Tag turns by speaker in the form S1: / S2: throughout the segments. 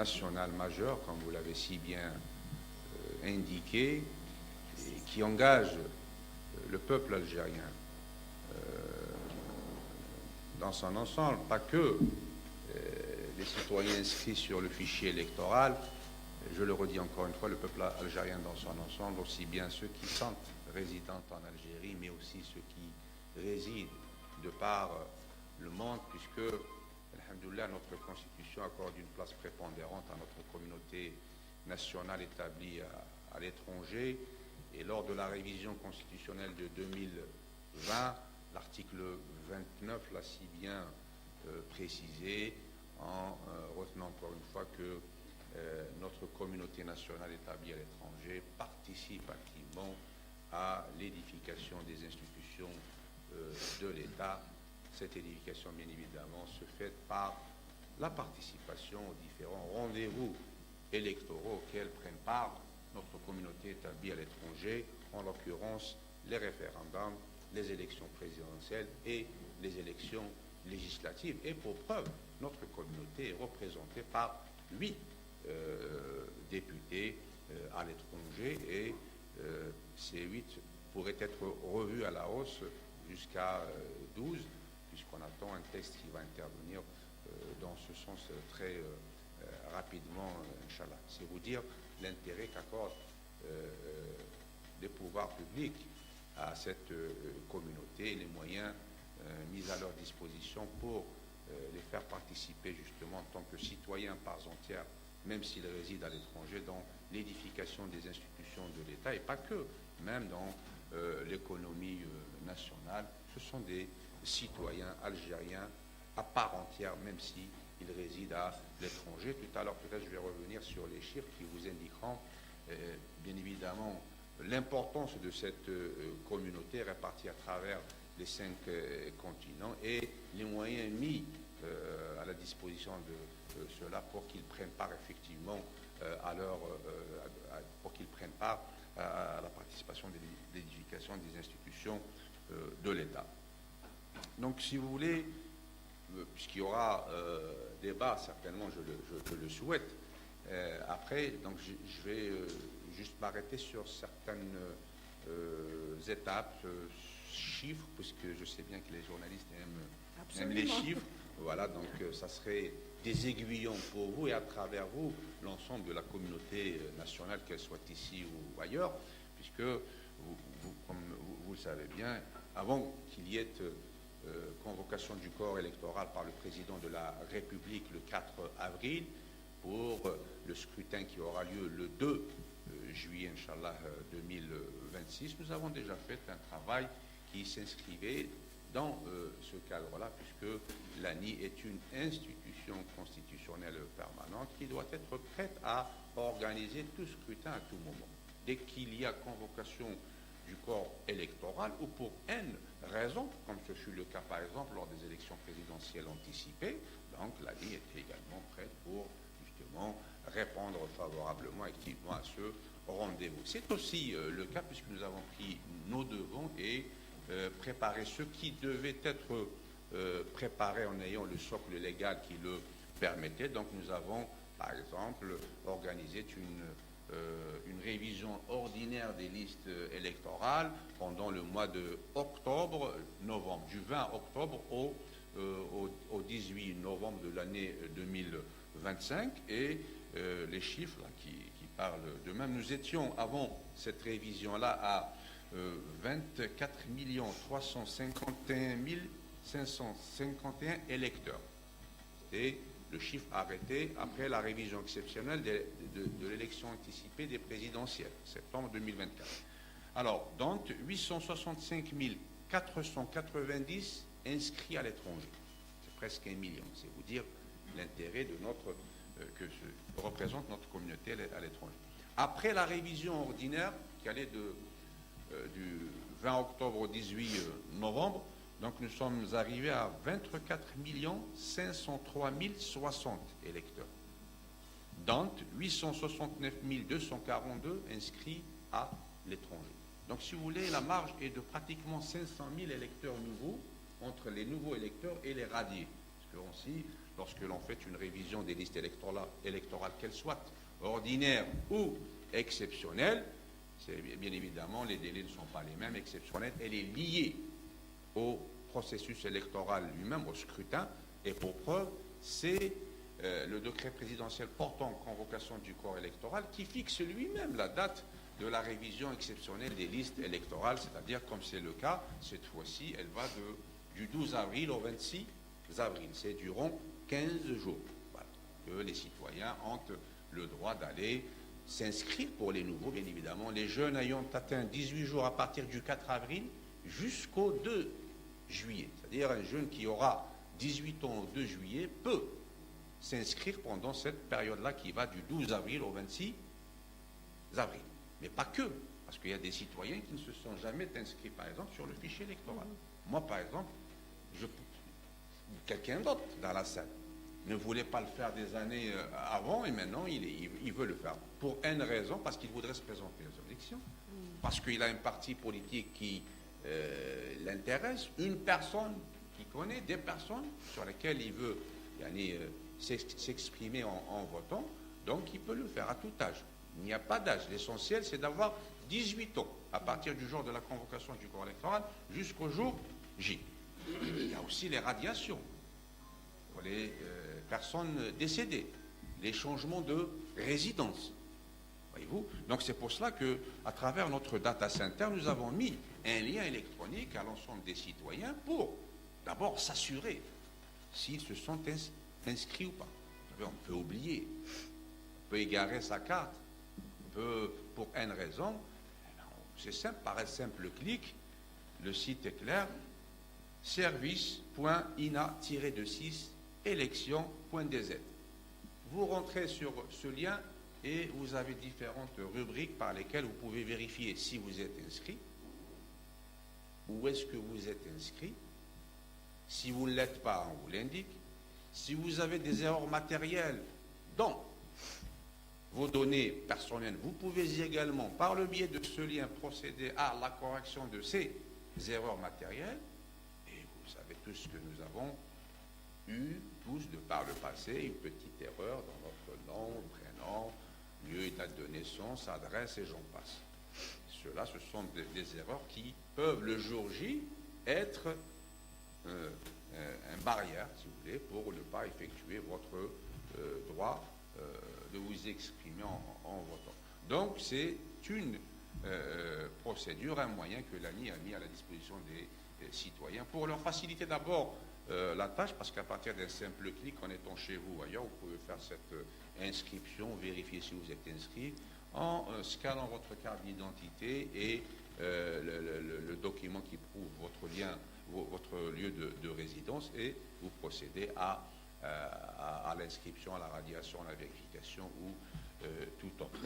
S1: national majeur, comme vous l'avez si bien indiqué, et qui engage le peuple algérien dans son ensemble, pas que les citoyens inscrits sur le fichier électoral, je le redis encore une fois, le peuple algérien dans son ensemble, aussi bien ceux qui sont résidents en Algérie, mais aussi ceux qui résident de par le monde, puisque, alhamdoulilah, notre Constitution accorde une place prépondérante à notre communauté nationale établie à l'étranger. Et lors de la révision constitutionnelle de 2020, l'article 29 l'a si bien précisé, en retenant encore une fois que notre communauté nationale établie à l'étranger participe activement à l'édification des institutions de l'État. Cette édification, bien évidemment, se fait par la participation aux différents rendez-vous électoraux auxquels prennent part notre communauté établie à l'étranger, en l'occurrence les référendums, les élections présidentielles et les élections législatives. Et pour preuve, notre communauté est représentée par 8 députés à l'étranger, et ces 8 pourraient être revus à la hausse jusqu'à 12, puisqu'on attend un texte qui va intervenir dans ce sens très rapidement, Inch'Allah. C'est vous dire l'intérêt qu'accordent les pouvoirs publics à cette communauté et les moyens mis à leur disposition pour les faire participer justement en tant que citoyens par entière, même s'ils résident à l'étranger, dans l'édification des institutions de l'État, et pas que, même dans l'économie nationale. Ce sont des citoyens algériens à part entière, même s'ils résident à l'étranger. Tout à l'heure, peut-être, je vais revenir sur les chiffres qui vous indiqueront, bien évidemment, l'importance de cette communauté répartie à travers les 5 continents et les moyens mis à la disposition de cela pour qu'ils prennent part effectivement pour qu'ils prennent part à la participation de l'édification des institutions de l'État. Donc, si vous voulez, puisqu'il y aura débat, certainement, je le souhaite, après, donc je vais juste m'arrêter sur certaines étapes, chiffres, puisque je sais bien que les journalistes aiment les chiffres. Voilà, donc ça serait des aiguillons pour vous et à travers vous, l'ensemble de la communauté nationale, qu'elle soit ici ou ailleurs, puisque, comme vous le savez bien, avant qu'il y ait convocation du corps électoral par le président de la République le 4 avril pour le scrutin qui aura lieu le 2 juillet, Inch'Allah, 2026, nous avons déjà fait un travail qui s'inscrivait dans ce cadre-là, puisque l'ANI est une institution constitutionnelle permanente qui doit être prête à organiser tout scrutin à tout moment. Dès qu'il y a convocation du corps électoral ou pour une raison, comme ce fut le cas par exemple lors des élections présidentielles anticipées, donc l'ANI était également prête pour justement répondre favorablement, activement à ce rendez-vous. C'est aussi le cas puisque nous avons pris nos devants et préparé ce qui devait être préparé en ayant le socle légal qui le permettait. Donc nous avons par exemple organisé une révision ordinaire des listes électorales pendant le mois de octobre-novembre, du 20 octobre au 18 novembre de l'année 2025, et les chiffres là, qui parlent d'eux-mêmes. Nous étions avant cette révision-là à 24 351 551 électeurs. Et le chiffre arrêté après la révision exceptionnelle de l'élection anticipée des présidentielles, septembre 2024. Alors, donc, 865 490 inscrits à l'étranger. C'est presque 1 million. C'est vous dire l'intérêt de que représente notre communauté à l'étranger. Après la révision ordinaire, qui allait du 20 octobre au 18 novembre, donc nous sommes arrivés à 24 503 060 électeurs, dont 869 242 inscrits à l'étranger. Donc si vous voulez, la marge est de pratiquement 500 000 électeurs nouveaux entre les nouveaux électeurs et les radiés. que aussi, lorsque l'on fait une révision des listes électorales qu'elles soient ordinaires ou exceptionnelles, bien évidemment, les délais ne sont pas les mêmes. Exceptionnelle, elle est liée au processus électoral lui-même, au scrutin, et pour preuve, c'est le décret présidentiel portant convocation du corps électoral qui fixe lui-même la date de la révision exceptionnelle des listes électorales, c'est-à-dire, comme c'est le cas, cette fois-ci, elle va du 12 avril au 26 avril. C'est durant 15 jours, voilà, que les citoyens ont le droit d'aller s'inscrire pour les nouveaux, bien évidemment. Les jeunes ayant atteint 18 jours à partir du 4 avril jusqu'au 2 juillet. C'est-à-dire un jeune qui aura 18 ans au 2 juillet peut s'inscrire pendant cette période-là qui va du 12 avril au 26 avril. Mais pas que, parce qu'il y a des citoyens qui ne se sont jamais inscrits, par exemple, sur le fichier électoral. Moi, par exemple, quelqu'un d'autre dans la salle ne voulait pas le faire des années avant et maintenant il veut le faire. Pour une raison, parce qu'il voudrait se présenter aux élections, parce qu'il a un parti politique qui l'intéresse, une personne qui connaît, des personnes sur lesquelles il veut s'exprimer en votant, donc il peut le faire à tout âge. Il n'y a pas d'âge. L'essentiel, c'est d'avoir 18 ans à partir du jour de la convocation du corps électoral jusqu'au jour J. Il y a aussi les radiations pour les personnes décédées, les changements de résidence. Voyez-vous? Donc c'est pour cela qu'à travers notre data center, nous avons mis un lien électronique à l'ensemble des citoyens pour d'abord s'assurer s'ils se sont inscrits ou pas. On peut oublier, on peut égarer sa carte, on peut, pour une raison, c'est simple, par un simple clic, le site est clair, service.ina-6 élection.dz. Vous rentrez sur ce lien et vous avez différentes rubriques par lesquelles vous pouvez vérifier si vous êtes inscrit, où est-ce que vous êtes inscrit. Si vous ne l'êtes pas, on vous l'indique. Si vous avez des erreurs matérielles dans vos données personnelles, vous pouvez également, par le biais de ce lien, procéder à la correction de ces erreurs matérielles. Et vous savez tous que nous avons eu, tous de par le passé, une petite erreur dans notre nom, prénom, lieu et date de naissance, adresse et j'en passe. Cela, ce sont des erreurs qui peuvent le jour J être une barrière, si vous voulez, pour ne pas effectuer votre droit de vous exprimer en votant. Donc, c'est une procédure, un moyen que l'ANI a mis à la disposition des citoyens pour leur faciliter d'abord la tâche, parce qu'à partir d'un simple clic, en étant chez vous ou ailleurs, vous pouvez faire cette inscription, vérifier si vous êtes inscrit, en scannant votre carte d'identité et le document qui prouve votre lien, votre lieu de résidence, et vous procédez à l'inscription, à la radiation, à la vérification ou tout autre.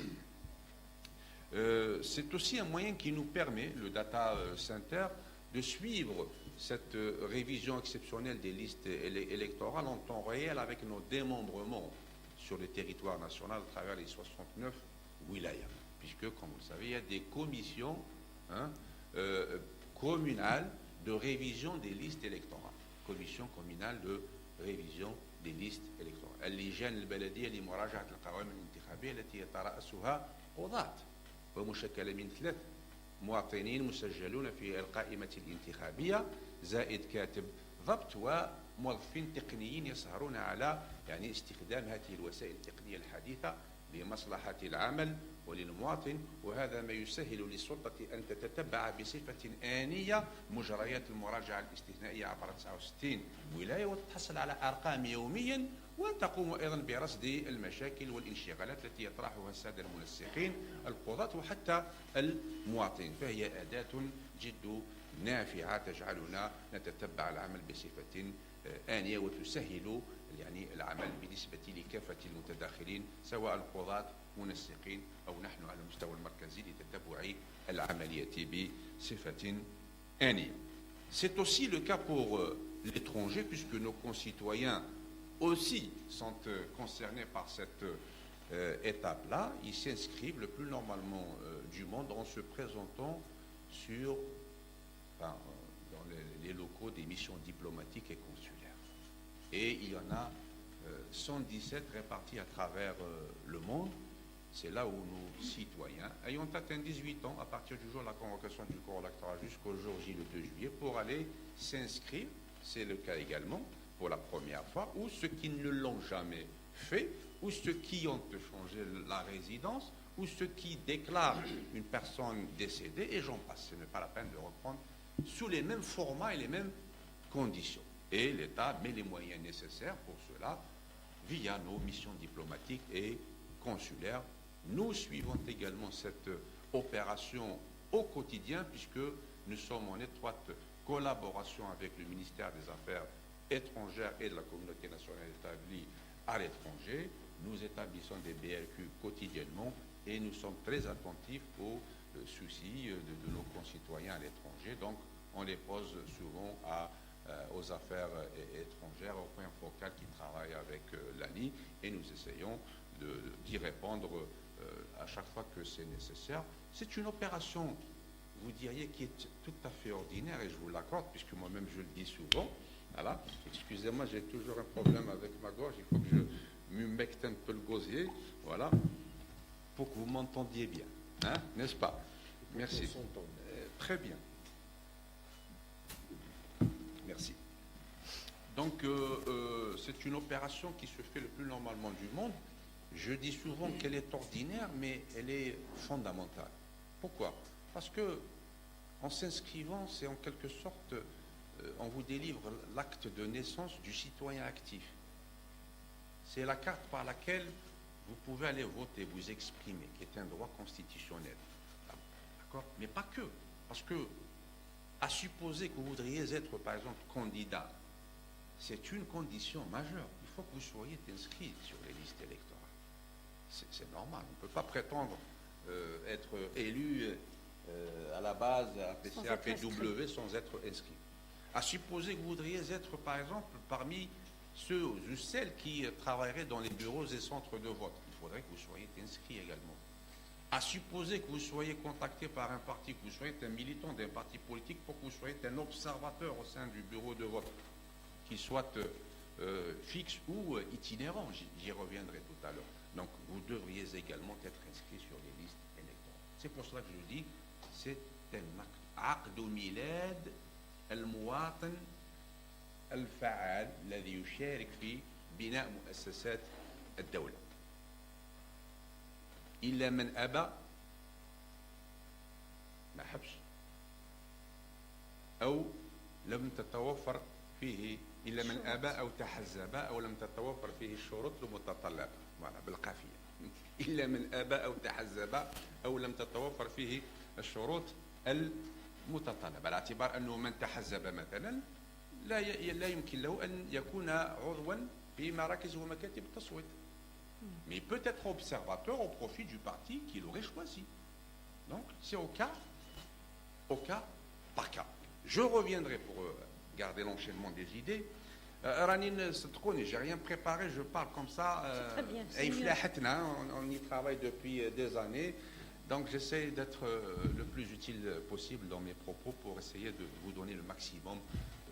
S1: C'est aussi un moyen qui nous permet, le data center, de suivre cette révision exceptionnelle des listes électorales en temps réel avec nos démembrements sur le territoire national à travers les 69 wilayas. Puisque, comme vous le savez, il y a des commissions communales de révision des listes électorales. Commission communale de révision des listes électorales. اللجان البلدية لمراجعة القوائم الانتخابية التي يترأسها قضاة ومشكلة من 3 مواطنين مسجلون في القائمة الانتخابية زائد كاتب ضبط وموظفين تقنيين يسهرون على استخدام هذه الوسائل التقنية الحديثة لمصلحة العمل وللمواطن، وهذا ما يسهل للسلطة أن تتبع بصفة آنية مجريات المراجعة الاستثنائية عبر 69 ولاية وتحصل على أرقام يوميا، وتقوم أيضا برصد المشاكل والانشغالات التي يطرحها السادة المنسقين القضاة وحتى المواطنين، فهي أداة جد نافعة تجعلنا نتتبع العمل بصفة آنية وتسهل العمل بالنسبة لكافة المتداخلين سواء القضاة منسقين أو نحن على المستوى المركزي لتتبع العملية بصفة آنية. C'est aussi le cas pour l'étranger puisque nos concitoyens aussi sont concernés par cette étape-là. Ils s'inscrivent le plus normalement du monde en se présentant dans les locaux des missions diplomatiques et consulaires. et il y en a 117 répartis à travers le monde. C'est là où nos citoyens, ayant atteint 18 ans, à partir du jour de la convocation du corps électoral jusqu'au jour J, le 2 juillet, pour aller s'inscrire, c'est le cas également, pour la première fois, ou ceux qui ne l'ont jamais fait, ou ceux qui ont changé la résidence, ou ceux qui déclarent une personne décédée, et j'en passe. Ce n'est pas la peine de reprendre sous les mêmes formats et les mêmes conditions. Et l'État met les moyens nécessaires pour cela via nos missions diplomatiques et consulaires. Nous suivons également cette opération au quotidien puisque nous sommes en étroite collaboration avec le ministère des Affaires étrangères et de la communauté nationale établie à l'étranger. Nous établissons des BLQ quotidiennement et nous sommes très attentifs aux soucis de nos concitoyens à l'étranger. Donc, on les pose souvent aux affaires étrangères, au point focal qui travaille avec l'ANI, et nous essayons d'y répondre à chaque fois que c'est nécessaire. C'est une opération, vous diriez, qui est tout à fait ordinaire, et je vous l'accorde, puisque moi-même je le dis souvent. Voilà. Excusez-moi, j'ai toujours un problème avec ma gorge, il faut que je m'humecte un peu le gosier, voilà, pour que vous m'entendiez bien, hein, n'est-ce pas? Merci. Très bien. Merci. Donc, c'est une opération qui se fait le plus normalement du monde. Je dis souvent qu'elle est ordinaire, mais elle est fondamentale. Pourquoi? Parce que, en s'inscrivant, c'est en quelque sorte, on vous délivre l'acte de naissance du citoyen actif. C'est la carte par laquelle vous pouvez aller voter, vous exprimer, qui est un droit constitutionnel. D'accord? Mais pas que. Parce que, à supposer que vous voudriez être, par exemple, candidat, c'est une condition majeure. Il faut que vous soyez inscrit sur les listes électorales. C'est normal. On ne peut pas prétendre être élu à la base, APC, APW, sans être inscrit. À supposer que vous voudriez être, par exemple, parmi ceux ou celles qui travailleraient dans les bureaux et centres de vote, il faudrait que vous soyez inscrit également. À supposer que vous soyez contacté par un parti, que vous soyez un militant d'un parti politique pour que vous soyez un observateur au sein du bureau de vote, qu'il soit fixe ou itinérant, j'y reviendrai tout à l'heure. Donc, vous devriez également être inscrit sur les listes électorales. C'est pour cela que je dis, c'est un acte. عقد ميلاد المواطن الفعال الذي يشارك في بناء مؤسسات الدولة. إلا من أبى ما حبش أو لم تتوفر فيه إلا من أبى أو تحزب أو لم تتوفر فيه الشروط المتطلبة بالقافية إلا من أبى أو تحزب أو لم تتوفر فيه الشروط المتطلبة على اعتبار أنه من تحزب مثلا لا يمكن له أن يكون عضوا في مراكز ومكاتب التصويت. Mais peut être observateur au profit du parti qu'il aurait choisi. Donc, c'est au cas par cas. Je reviendrai pour garder l'enchaînement des idées. Ranine, j'ai rien préparé, je parle comme ça.
S2: C'est très bien.
S1: On y travaille depuis des années. Donc, j'essaie d'être le plus utile possible dans mes propos pour essayer de vous donner le maximum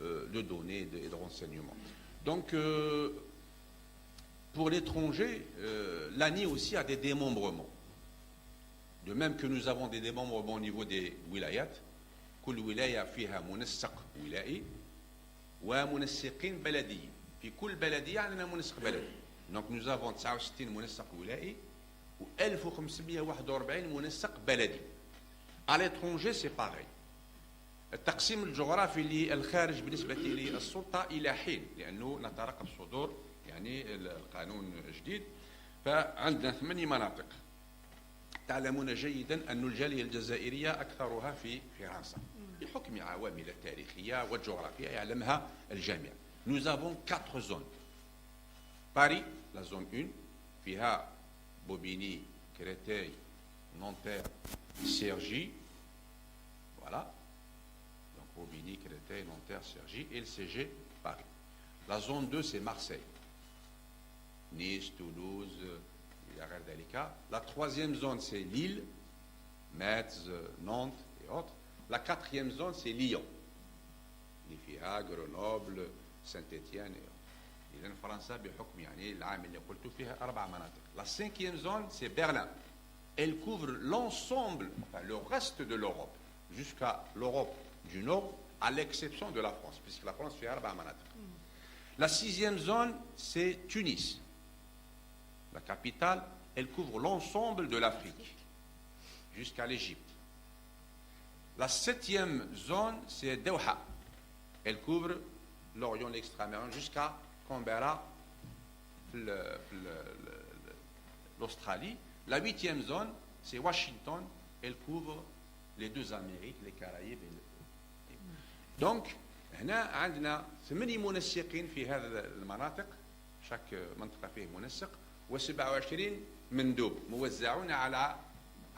S1: de données et de renseignements. Donc, pour l'étranger, l'ANI aussi a des démembrements. De même que nous avons des démembrements au niveau des wilayat, كل ولاية فيها منسق ولائي ومنسقين بلديين. في كل بلدية عندنا منسق بلدي. Donc nous avons 69 منسق ولائي و 1541 منسق بلدي. À l'étranger, c'est pareil. التقسيم الجغرافي للخارج بالنسبة للسلطة إلى حين لأنه نترقب صدور يعني القانون جديد فعندنا 8 مناطق. تعلمون جيدا أن الجالية الجزائرية أكثرها في فرنسا بحكم عوامل التاريخية والجغرافية يعلمها الجميع. Nous avons 4 zones. Paris, la zone 1, فيها Bobigny, Créteil, Nanterre, Cergy. Voilà. Donc Bobigny, Créteil, Nanterre, Cergy et le CG, Paris. La zone 2, c'est Marseille. Nice, Toulouse, la troisième zone, c'est Lille, Metz, Nantes et autres. La quatrième zone, c'est Lyon. Lifia, Grenoble, Saint-Étienne et autres. إذا فرنسا بحكم يعني العام اللي قلت فيها 4 مناطق. La 5e zone, c'est Berlin. Elle couvre l'ensemble, enfin le reste de l'Europe, jusqu'à l'Europe du Nord, à l'exception de la France, puisque la France fait 4 مناطق. La 6e zone, c'est Tunis. La capitale, elle couvre l'ensemble de l'Afrique, jusqu'à l'Égypte. La 7e zone, c'est Doha. Elle couvre l'Orient extraméridional jusqu'à Canberra, l'Australie. La 8e zone, c'est Washington. Elle couvre les 2 Amériques, les Caraïbes. Donc, هنا عندنا 8 منسقين في هذه المناطق، شاك منطقة فيه منسق، و27 مندوب موزعون على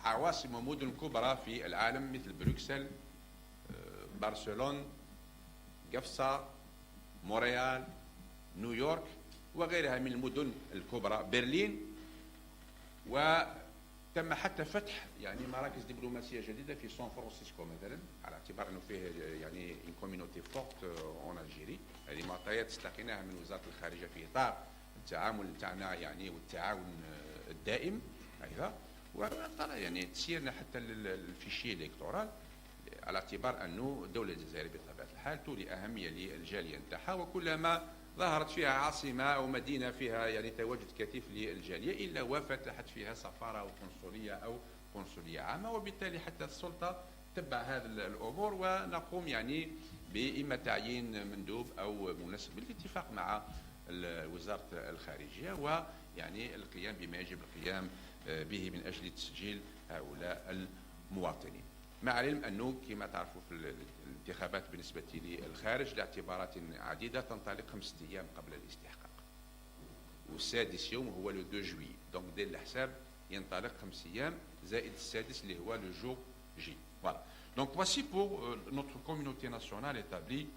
S1: عواصم ومدن كبرى في العالم مثل بروكسل، برشلونة، قفصة، مونريال، نيويورك وغيرها من المدن الكبرى، برلين. وتم حتى فتح يعني مراكز دبلوماسيه جديده في سان فرانسيسكو مثلا، على اعتبار انه فيه يعني ان كوميونيتي فورت اون الجيري. هذه معطيات استلقيناها من وزاره الخارجيه في اطار التعامل تاعنا يعني والتعاون الدائم ايضا، يعني تسيرنا حتى الفيشي الكترال، على اعتبار انه الدوله الجزائريه بطبيعه الحال تولي اهميه للجاليه نتاعها، وكلما ظهرت فيها عاصمه او مدينه فيها يعني تواجد كثيف للجاليه الا وفتحت فيها سفاره او قنصليه او قنصليه عامه، وبالتالي حتى السلطه تتبع هذه الامور، ونقوم يعني باما تعيين مندوب او منسق بالاتفاق مع وزاره الخارجيه، ويعني القيام بما يجب القيام به من اجل تسجيل هؤلاء المواطنين. مع العلم انه كما تعرفوا في الانتخابات بالنسبه للخارج لاعتبارات عديده تنطلق 5 ايام قبل الاستحقاق، والسادس يوم هو لو 2 جويي، دونك دير الحساب ينطلق 5 ايام زائد السادس اللي هو لو جور جي. Voilà. Donc voici pour notre communauté nationale établie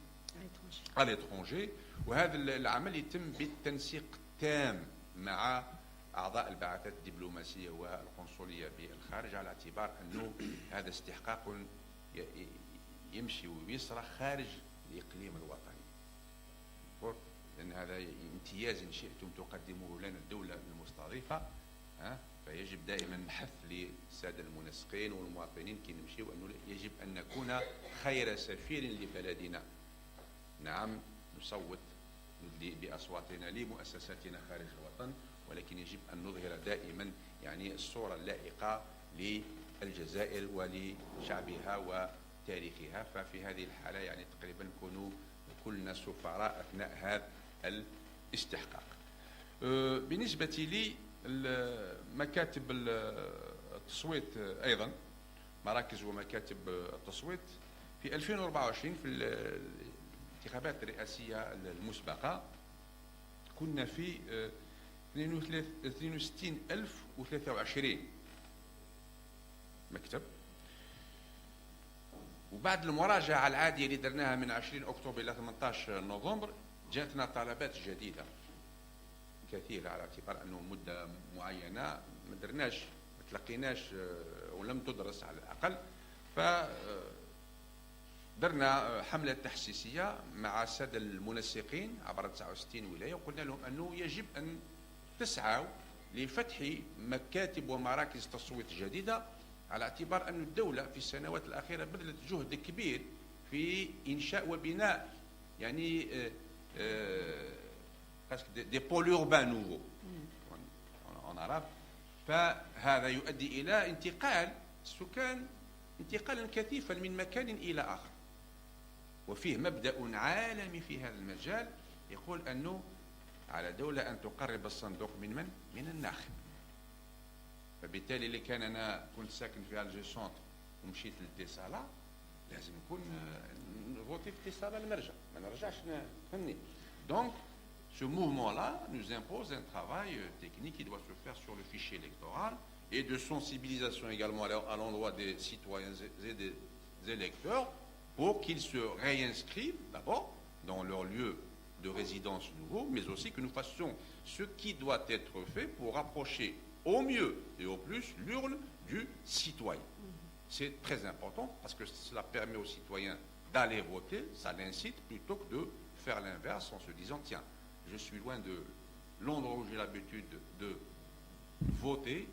S1: à l'étranger. وهذا العمل يتم بالتنسيق التام مع أعضاء البعثات الدبلوماسية والقنصلية بالخارج، على اعتبار أنه هذا استحقاق يمشي ويصرخ خارج الإقليم الوطني، لأن هذا امتياز إن شئتم تقدمه لنا الدولة المستضيفة، فيجب دائما نحث للسادة المنسقين والمواطنين كي نمشيو أنه يجب أن نكون خير سفير لبلدنا. نعم نصوت بأصواتنا لمؤسساتنا خارج الوطن، ولكن يجب أن نظهر دائما يعني الصورة اللائقة للجزائر ولشعبها وتاريخها. ففي هذه الحالة يعني تقريبا نكونوا كلنا سفراء أثناء هذا الاستحقاق. بالنسبة لي مكاتب التصويت أيضا، مراكز ومكاتب التصويت في 2024 في الانتخابات الرئاسية المسبقة كنا في 62023 مكتب، وبعد المراجعة العادية اللي درناها من 20 أكتوبر إلى 18 نوفمبر جاتنا طلبات جديدة كثيرة، على اعتبار أنه مدة معينة ما درناش ما تلقيناش ولم تدرس على الأقل، درنا حملة تحسيسية مع السادة المنسقين عبر 69 ولاية، وقلنا لهم أنه يجب أن تسعوا لفتح مكاتب ومراكز تصويت جديدة، على اعتبار أن الدولة في السنوات الأخيرة بذلت جهد كبير في إنشاء وبناء يعني des pôles urbains nouveaux en arabe، فهذا يؤدي إلى انتقال السكان انتقالا كثيفا من مكان إلى آخر. وفيه مبدأ عالمي في هذا المجال يقول أنه على دولة أن تقرب الصندوق من من؟ من الناخب. فبالتالي اللي كان أنا كنت ساكن في الجي سونتر ومشيت للتيسالا لازم نكون نفوتي في التيسالا المرجع، ما نرجعش فهمني. دونك ce mouvement-là nous impose un travail technique qui doit se faire sur le fichier électoral et de sensibilisation également à l'endroit des citoyens et des électeurs pour qu'ils se réinscrivent d'abord dans leur lieu de résidence nouveau, mais aussi que nous fassions ce qui doit être fait pour rapprocher au mieux et au plus l'urne du citoyen. C'est très important parce que cela permet aux citoyens d'aller voter, ça l'incite plutôt que de faire l'inverse en se disant tiens, je suis loin de l'endroit où j'ai l'habitude de voter.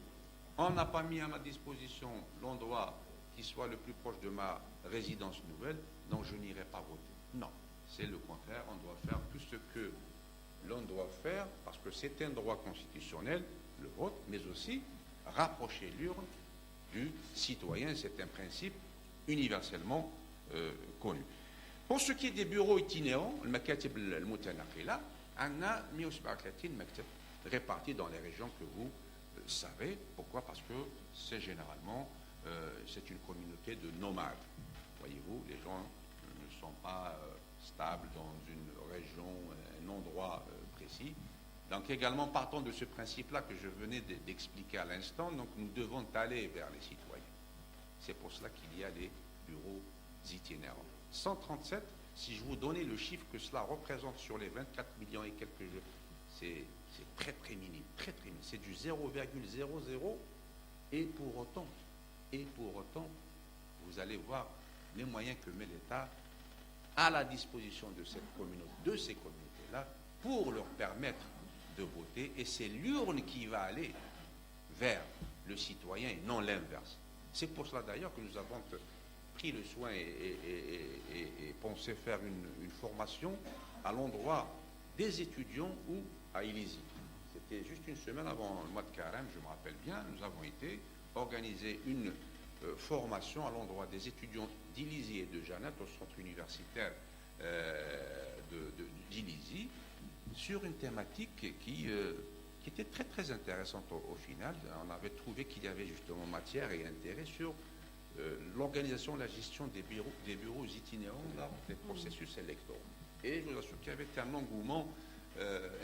S1: On n'a pas mis à ma disposition l'endroit qui soit le plus proche de ma résidence nouvelle, donc je n'irai pas voter. Non, c'est le contraire. On doit faire tout ce que l'on doit faire, parce que c'est un droit constitutionnel, le vote, mais aussi rapprocher l'urne du citoyen. C'est un principe universellement connu. Pour ce qui est des bureaux itinérants, le makatib al-mutanaqila, on a 137 maktab répartis dans les régions que vous savez. Pourquoi? Parce que c'est généralement c'est une communauté de nomades. Voyez-vous, les gens ne sont pas stables dans une région, un endroit précis. Donc également, partant de ce principe-là que je venais d'expliquer à l'instant, donc nous devons aller vers les citoyens. C'est pour cela qu'il y a les bureaux itinérants. 137, si je vous donnais le chiffre que cela représente sur les 24 millions et quelques jeux, c'est très très minime, très très minime. C'est du 0,00 et pour autant, vous allez voir les moyens que met l'État à la disposition de ces communautés-là pour leur permettre de voter, et c'est l'urne qui va aller vers le citoyen et non l'inverse. C'est pour cela d'ailleurs que nous avons pris le soin et pensé faire une formation à l'endroit des étudiants ou à Illizi. C'était juste une semaine avant le mois de Carême, je me rappelle bien, nous avons été organiser une formation à l'endroit des étudiants d'Illizi et de Janat au centre universitaire d'Illizi sur une thématique qui était très très intéressante au final. On avait trouvé qu'il y avait justement matière et intérêt sur l'organisation, la gestion des bureaux itinérants dans les processus électoraux. Et je vous assure qu'il y avait un engouement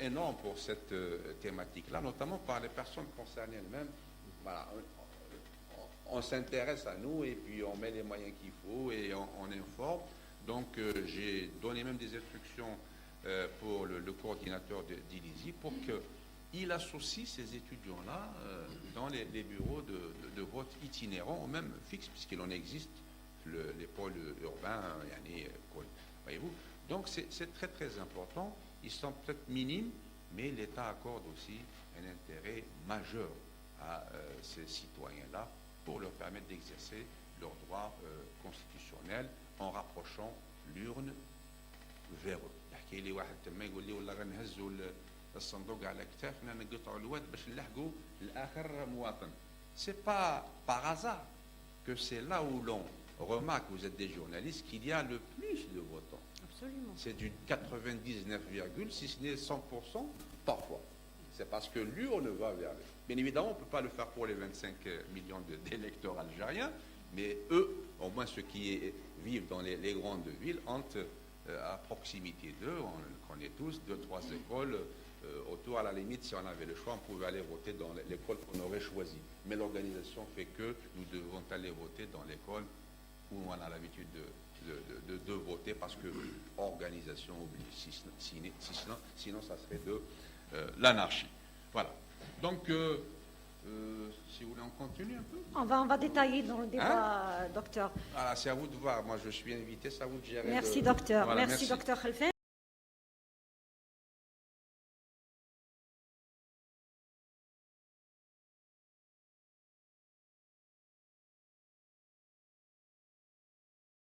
S1: énorme pour cette thématique-là, notamment par les personnes concernées elles-mêmes. Voilà, on s'intéresse à nous et puis on met les moyens qu'il faut et on informe. Donc j'ai donné même des instructions pour le coordinateur d'Illizi pour qu'il associe ces étudiants-là dans les bureaux de vote itinérants, ou même fixes, puisqu'il en existe, les pôles urbains, voyez-vous. Donc c'est très très important. Ils sont peut-être minimes, mais l'État accorde aussi un intérêt majeur à ces citoyens-là pour leur permettre d'exercer leurs droits constitutionnels en rapprochant l'urne vers eux. يحكي لي واحد تما يقول لي والله غنهزوا الصندوق على كتافنا نقطعوا الواد باش نلحقوا لاخر مواطن. C'est pas par hasard que c'est là où l'on remarque, vous êtes des journalistes, qu'il y a le plus de votants.
S2: Absolument.
S1: C'est du 99, si ce n'est 100% parfois. C'est parce que l'urne va vers eux. Bien évidemment, on ne peut pas le faire pour les 25 millions d'électeurs algériens, mais eux, au moins ceux qui vivent dans les grandes villes, ont à proximité d'eux, on le connaît tous, 2-3 écoles autour. À la limite, si on avait le choix, on pouvait aller voter dans l'école qu'on aurait choisie. Mais l'organisation fait que nous devons aller voter dans l'école où on a l'habitude de voter, parce que organisation oblige. Sinon ça serait de l'anarchie. Voilà. Donc, si vous voulez, on continue un peu.
S2: On va détailler dans le débat, docteur.
S1: Voilà, c'est à vous de voir. Moi, je suis invité, c'est à vous de gérer.
S2: Merci, docteur.
S1: Voilà,
S2: merci, docteur Khalfan.